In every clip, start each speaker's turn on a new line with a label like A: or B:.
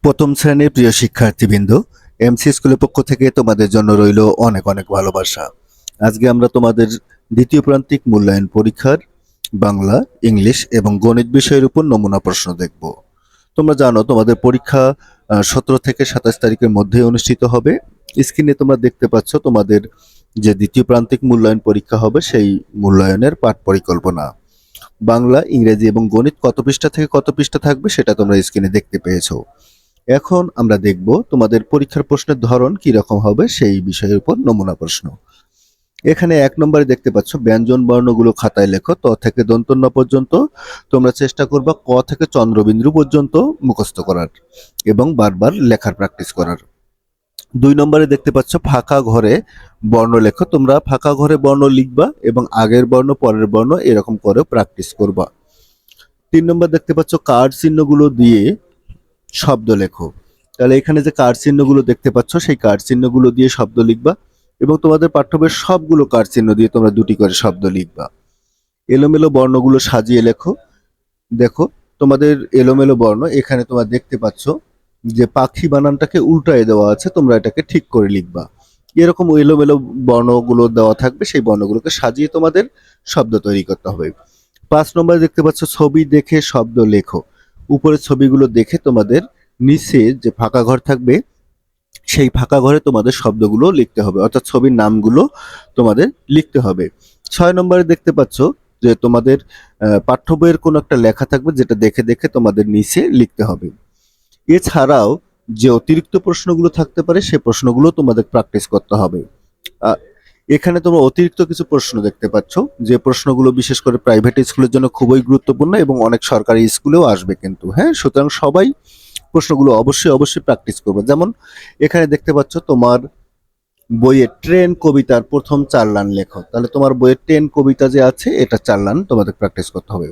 A: প্রথম শ্রেণীর প্রিয় শিক্ষার্থীবৃন্দ, এমসি স্কুলের পক্ষ থেকে তোমাদের জন্য রইল অনেক অনেক ভালোবাসা। আজকে আমরা তোমাদের দ্বিতীয় প্রান্তিক মূল্যায়ন পরীক্ষার বাংলা, ইংলিশ এবং গণিত বিষয়ের উপর নমুনা প্রশ্ন দেখব। তোমরা জানো তোমাদের পরীক্ষা 17 থেকে 27 তারিখের মধ্যে অনুষ্ঠিত হবে। স্ক্রিনে তোমরা দেখতে পাচ্ছ তোমাদের যে দ্বিতীয় প্রান্তিক মূল্যায়ন পরীক্ষা হবে সেই মূল্যায়নের পাঠ পরিকল্পনা। বাংলা, ইংরেজি এবং গণিত কত পৃষ্ঠা থেকে কত পৃষ্ঠা থাকবে সেটা তোমরা স্ক্রিনে দেখতে পেয়েছো। এখন আমরা দেখব তোমাদের পরীক্ষার প্রশ্নের ধরন কি রকম হবে সেই বিষয়ের উপর নমুনা প্রশ্ন। এখানে 1 নম্বরে দেখতে পাচ্ছ ব্যঞ্জন বর্ণগুলো খাতায় লেখো ত থেকে দন্ত ন পর্যন্ত। তোমরা চেষ্টা করবা ক থেকে চন্দ্রবিন্দু পর্যন্ত মুখস্থ করার এবং বারবার লেখার প্র্যাকটিস করার। 2 নম্বরে দেখতে পাচ্ছ ফাঁকা ঘরে বর্ণ লেখো। তোমরা ফাঁকা ঘরে বর্ণ লিখবা এবং আগের বর্ণ পরের বর্ণ এরকম করে প্র্যাকটিস করবা। 3 নম্বর দেখতে পাচ্ছ কার্ড চিহ্নগুলো দিয়ে শব্দ লেখো। তাহলে এখানে যে কার্ড চিহ্নগুলো দেখতে পাচ্ছ সেই কার্ড চিহ্নগুলো দিয়ে শব্দ লিখবা এবং তোমাদের পাঠ্য বইয়ের সবগুলো কার্ড চিহ্ন দিয়ে তোমরা দুটি করে শব্দ লিখবা। এলোমেলো বর্ণগুলো সাজিয়ে লেখো। দেখো তোমাদের এলোমেলো বর্ণ এখানে তোমরা দেখতে পাচ্ছ যে পাখি বানানটাকে উল্টায় দেওয়া আছে, তোমরা এটাকে ঠিক করে লিখবা। এরকম এলোমেলো বর্ণগুলো দেওয়া থাকবে, সেই বর্ণগুলোকে সাজিয়ে তোমাদের শব্দ তৈরি করতে হবে। 5 নম্বরে দেখতে পাচ্ছ ছবি দেখে শব্দ লেখো। উপরের ছবিগুলো দেখে তোমাদের নিচে যে ফাঁকা ঘর থাকবে সেই ফাঁকা ঘরে তোমাদের শব্দগুলো লিখতে হবে, অর্থাৎ ছবির নামগুলো তোমাদের লিখতে হবে। 6 নম্বরে দেখতে পাচ্ছ যে তোমাদের পাঠ্য বইয়ের কোনো একটা লেখা থাকবে যেটা দেখে দেখে তোমাদের নিচে লিখতে হবে। এছাড়াও যে অতিরিক্ত প্রশ্নগুলো থাকতে পারে সেই প্রশ্নগুলো তোমাদের প্র্যাকটিস করতে হবে। এখানে তোমরা অতিরিক্ত কিছু প্রশ্ন দেখতে পাচ্ছ যে প্রশ্নগুলো বিশেষ করে প্রাইভেট স্কুলের জন্য খুবই গুরুত্বপূর্ণ এবং অনেক সরকারি স্কুলেও আসবে কিন্তু, হ্যাঁ, সুতরাং সবাই প্রশ্নগুলো অবশ্যই অবশ্যই প্র্যাকটিস করবে। যেমন এখানে দেখতে পাচ্ছ তোমার বইয়ে ট্রেন কবিতার প্রথম 4 লাইন লেখো। তাহলে তোমার বইয়ের ট্রেন কবিতা যে আছে এটা 4 লাইন তোমাদের প্র্যাকটিস করতে হবে।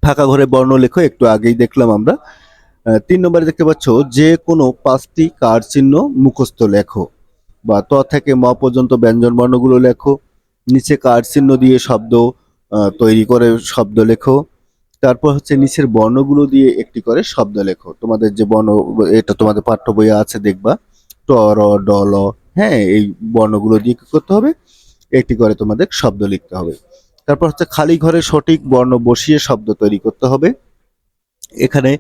A: ফাঁকা ঘরে বর্ণ লেখো, একটু আগেই দেখলাম আমরা। 3 নম্বরে দেখতে পাচ্ছ যে কোনো 5টি কার্ড চিহ্ন মুখস্থ লেখো বা ত থেকে ম পর্যন্ত ব্যঞ্জন বর্ণগুলো লেখো। নিচে কার্ড চিহ্ন দিয়ে শব্দ তৈরি করে শব্দ লেখো। তারপর হচ্ছে নিচের বর্ণগুলো দিয়ে একটি করে শব্দ লেখো। তোমাদের যে বর্ণ এটা তোমাদের পাঠ্য বইয়ে আছে দেখবা, ট র ড ল, হ্যাঁ, এই বর্ণগুলো দিয়ে কি করতে হবে, একটি করে তোমাদের শব্দ লিখতে হবে। তারপর হচ্ছে খালি ঘরে সঠিক বর্ণ বসিয়ে শব্দ তৈরি করতে হবে। এখানে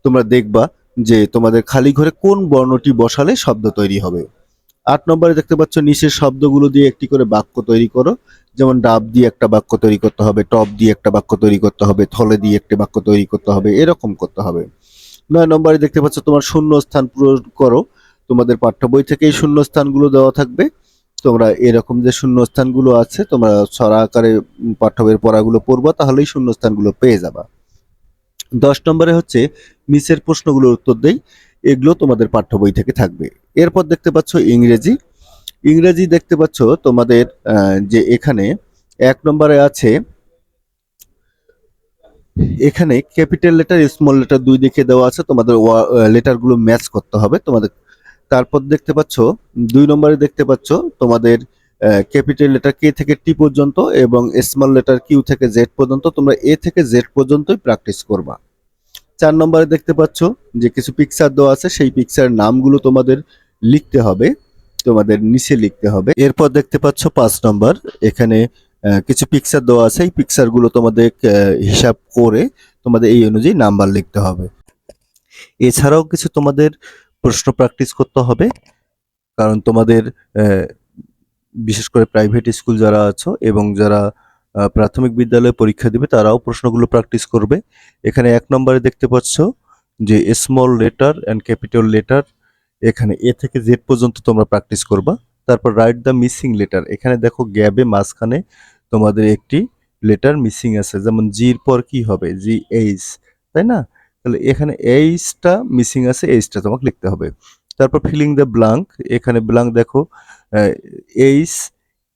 A: তোমরা দেখবা যে তোমাদের খালি ঘরে কোন বর্ণটি বসালে শব্দ তৈরি হবে। 8 নম্বরে দেখতে পাচ্ছ নিচের শব্দগুলো দিয়ে একটি করে বাক্য তৈরি করো। যেমন ডাব দিয়ে একটা বাক্য তৈরি করতে হবে, টপ দিয়ে একটা বাক্য তৈরি করতে হবে, থলে দিয়ে একটি বাক্য তৈরি করতে হবে, এরকম করতে হবে। 9 নম্বরে দেখতে পাচ্ছ তোমার শূন্য স্থান পূরণ করো। তোমাদের পাঠ্য বই থেকেই শূন্য স্থানগুলো দেওয়া থাকবে। তোমরা এরকম যে শূন্য স্থানগুলো আছে তোমরা ছড়া আকারে পাঠ্য বইয়ের পড়াগুলো পড়বা, তাহলেই শূন্য স্থানগুলো পেয়ে যাবা। 10 নম্বরে হচ্ছে নিচের প্রশ্নগুলোর উত্তর দেই, এগুলো তোমাদের পাঠ্য বই থেকে থাকবে। এরপর দেখতে পাচ্ছ ইংরেজি। ইংরেজি দেখতে পাচ্ছ তোমাদের যে এখানে 1 নম্বরে আছে, এখানে ক্যাপিটাল লেটার স্মল লেটার দুই দিকে দেওয়া আছে, তোমাদের লেটারগুলো ম্যাচ করতে হবে তোমাদের। তারপর দেখতে পাচ্ছ 2 নম্বরে দেখতে পাচ্ছ তোমাদের ক্যাপিটাল লেটার কে থেকে টি পর্যন্ত এবং স্মল লেটার কিউ থেকে জেড পর্যন্ত, তোমরা এ থেকে জেড পর্যন্তই প্র্যাকটিস করবা। 4 নম্বরে দেখতে পাচ্ছ যে কিছু পিকচার দেওয়া আছে, সেই পিকচারের নামগুলো তোমাদের লিখতে হবে, তোমাদের নিচে লিখতে হবে। এরপর দেখতে পাচ্ছ 5 নম্বর, এখানে কিছু পিকচার দেওয়া আছে, এই পিকচারগুলো তোমাদের হিসাব করে তোমাদের এই অনুযায়ী নাম্বার লিখতে হবে। এছাড়াও কিছু তোমাদের প্রশ্ন প্র্যাকটিস করতে হবে, কারণ তোমাদের বিশেষ করে প্রাইভেট স্কুল যারা আছো এবং যারা প্রাথমিক বিদ্যালয়ে পরীক্ষা দিবে তারাও প্রশ্নগুলো প্র্যাকটিস করবে। এখানে 1 নম্বরে দেখতে পাচ্ছ যে small letter and capital letter, এখানে এ থেকে জেড পর্যন্ত তোমরা প্র্যাকটিস করবা। তারপর রাইট দ্য মিসিং লেটার, এখানে দেখো গ্যাবে মাঝখানে তোমাদের একটি লেটার মিসিং আছে, যেমন জির পর কি হবে, জি এইচ, তাই না? তাহলে এখানে এইচটা মিসিং আছে, এইচটা তোমাকে লিখতে হবে। তারপর ফিলিং দ্য ব্ল্যাঙ্ক, এখানে ব্ল্যাঙ্ক দেখো এইচ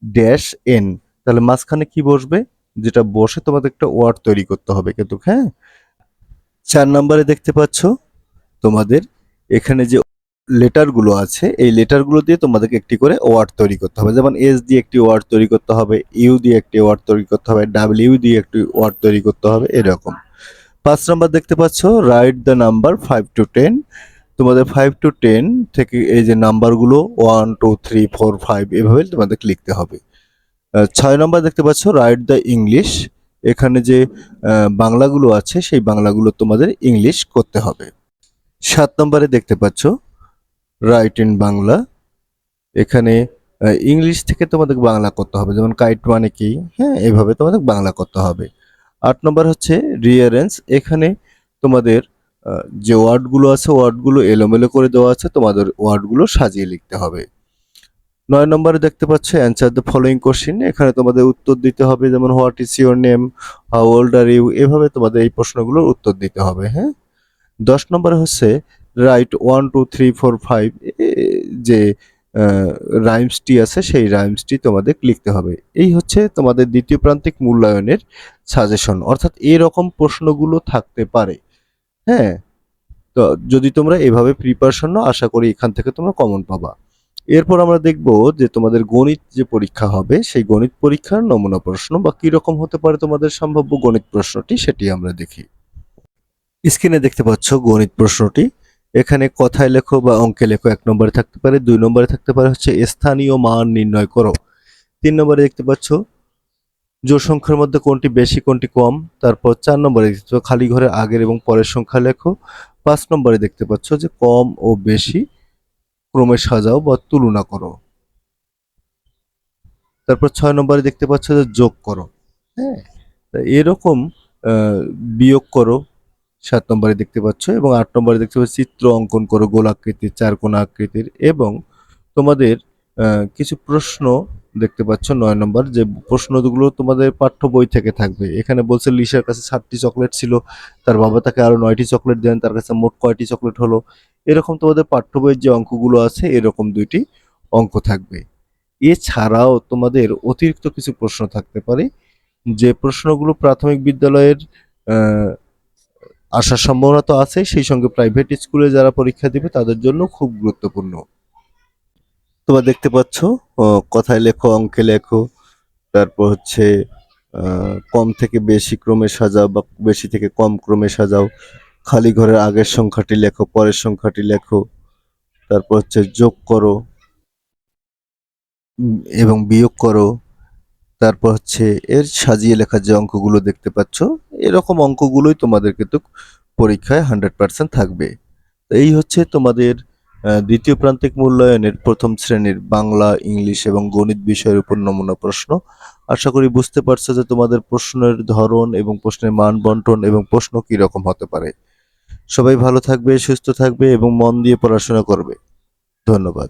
A: ড্যাশ এন, তাহলে মাঝখানে কি বসবে, যেটা বসে তোমাদের একটা ওয়ার্ড তৈরি করতে হবে কিন্তু, হ্যাঁ। 4 নম্বরে দেখতে পাচ্ছ তোমাদের এখানে যে লেটারগুলো আছে এই লেটারগুলো দিয়ে তোমাদেরকে একটি করে ওয়ার্ড তৈরি করতে হবে, যেমন এস দিয়ে একটি ওয়ার্ড তৈরি করতে হবে, ইউ দিয়ে একটি ওয়ার্ড তৈরি করতে হবে, ডাব্লিউ দিয়ে একটি ওয়ার্ড তৈরি করতে হবে, এরকম। 5 নম্বর দেখতে পাচ্ছ রাইট দ্য নাম্বার 5 to 10, তোমাদের 5 to 10 থেকে এই যে নাম্বারগুলো 1 2 3 4 5 এভাবে তোমাদের লিখতে হবে। 6 নম্বর দেখতে পাচ্ছ রাইট দ্য ইংলিশ। এখানে যে বাংলাগুলো আছে সেই বাংলাগুলো তোমাদের ইংলিশ করতে হবে। 7 নম্বরে দেখতে পাচ্ছ রাইট ইন বাংলা। এখানে ইংলিশ থেকে তোমাদের বাংলা করতে হবে, যেমন কাইট মানে কি, হ্যাঁ, এভাবে তোমাদের বাংলা করতে হবে। 8 নম্বর হচ্ছে রিয়ারেঞ্জ। এখানে তোমাদের যে ওয়ার্ডগুলো আছে ওয়ার্ডগুলো এলোমেলো করে দেওয়া আছে, তোমাদের ওয়ার্ডগুলো সাজিয়ে লিখতে হবে। 9 নম্বরে দেখতে পাচ্ছ অ্যান্সার দ্য ফলোয়িং কোশ্চিন। এখানে তোমাদের উত্তর দিতে হবে, যেমন what is your name, how old are you, এভাবে তোমাদের এই প্রশ্নগুলোর উত্তর দিতে হবে। হ্যাঁ, 10 নম্বরে হচ্ছে রাইট 1 2 3 4 5 যে রাইমসটি আছে সেই রাইমসটি তোমাদের লিখতে হবে। এই হচ্ছে তোমাদের দ্বিতীয় প্রান্তিক মূল্যায়নের সাজেশন, অর্থাৎ এরকম প্রশ্নগুলো থাকতে পারে। হ্যাঁ, তো যদি তোমরা এভাবে প্রিপারেশন নাও, আশা করি এখান থেকে তোমরা কমন পাবা। এরপর আমরা দেখব যে তোমাদের গণিত যে পরীক্ষা হবে সেই গণিত পরীক্ষার নমুনা প্রশ্ন বা কি রকম হতে পারে তোমাদের সম্ভাব্য গণিত প্রশ্নটি, সেটি আমরা দেখি। স্ক্রিনে দেখতে পাচ্ছ গণিত প্রশ্নটি। এখানে কথায় লেখো বা অঙ্কে লেখো 1 নম্বরে থাকতে পারে, 2 নম্বরে থাকতে পারে হচ্ছে স্থানীয় মান নির্ণয় করো। 3 নম্বরে দেখতে পাচ্ছ জোড় সংখ্যার মধ্যে কোনটি বেশি কোনটি কম। তারপর 4 নম্বরে দেখতে পাচ্ছ খালি ঘরে আগের এবং পরের সংখ্যা লেখো। 5 নম্বরে দেখতে পাচ্ছ যে কম ও বেশি ক্রমে সাজাও বা তুলনা করো। তারপর 6 নম্বরে দেখতে পাচ্ছ যে যোগ করো। হ্যাঁ, তা এরকম বিয়োগ করো 7 নম্বরে দেখতে পাচ্ছ, এবং 8 নম্বরে দেখতে পাচ্ছ চিত্র অঙ্কন করো গোলাকৃতির, চারকোনা আকৃতির, এবং তোমাদের কিছু প্রশ্ন দেখতে পাচ্ছ 9 নম্বর, যে প্রশ্নগুলো তোমাদের পাঠ্য বই থেকে থাকবে। এখানে বলছে লিসার কাছে 7টি চকলেট ছিল, তার বাবা তাকে আরো 9টি চকলেট দেন, তার কাছে মোট কয়টি চকলেট হলো। এরকম তোমাদের পাঠ্য বইয়ের যে অঙ্কগুলো আছে এরকম 2টি অঙ্ক থাকবে। এছাড়াও তোমাদের অতিরিক্ত কিছু প্রশ্ন থাকতে পারে, যে প্রশ্নগুলো প্রাথমিক বিদ্যালয়ের আহ, আসার সম্ভাবনা তো আছে, সেই সঙ্গে প্রাইভেট স্কুলে যারা পরীক্ষা দিবে তাদের জন্য খুব গুরুত্বপূর্ণ। তোমরা দেখতে পাচ্ছ কথায় লেখো, অঙ্কে লেখো, তারপর হচ্ছে কম থেকে বেশি ক্রমে সাজাও বা বেশি থেকে কম ক্রমে সাজাও, খালি ঘরের আগের সংখ্যাটি লেখো, পরের সংখ্যাটি লেখো, তারপর হচ্ছে যোগ করো এবং বিয়োগ করো, তারপর হচ্ছে এর সাজিয়ে লেখা যে অঙ্কগুলো দেখতে পাচ্ছ এরকম অঙ্কগুলোই তোমাদের কিন্তু পরীক্ষায় 100% থাকবে। তো এই হচ্ছে তোমাদের দ্বিতীয় প্রান্তিক মূল্যায়নের প্রথম শ্রেণীর বাংলা, ইংলিশ এবং গণিত বিষয়ের উপর নমুনা প্রশ্ন। আশা করি বুঝতে পারছো যে তোমাদের প্রশ্নের ধরন এবং প্রশ্নের মান বন্টন এবং প্রশ্ন কি রকম হতে পারে। সবাই ভালো থাকবে, সুস্থ থাকবে এবং মন দিয়ে পড়াশোনা করবে। ধন্যবাদ।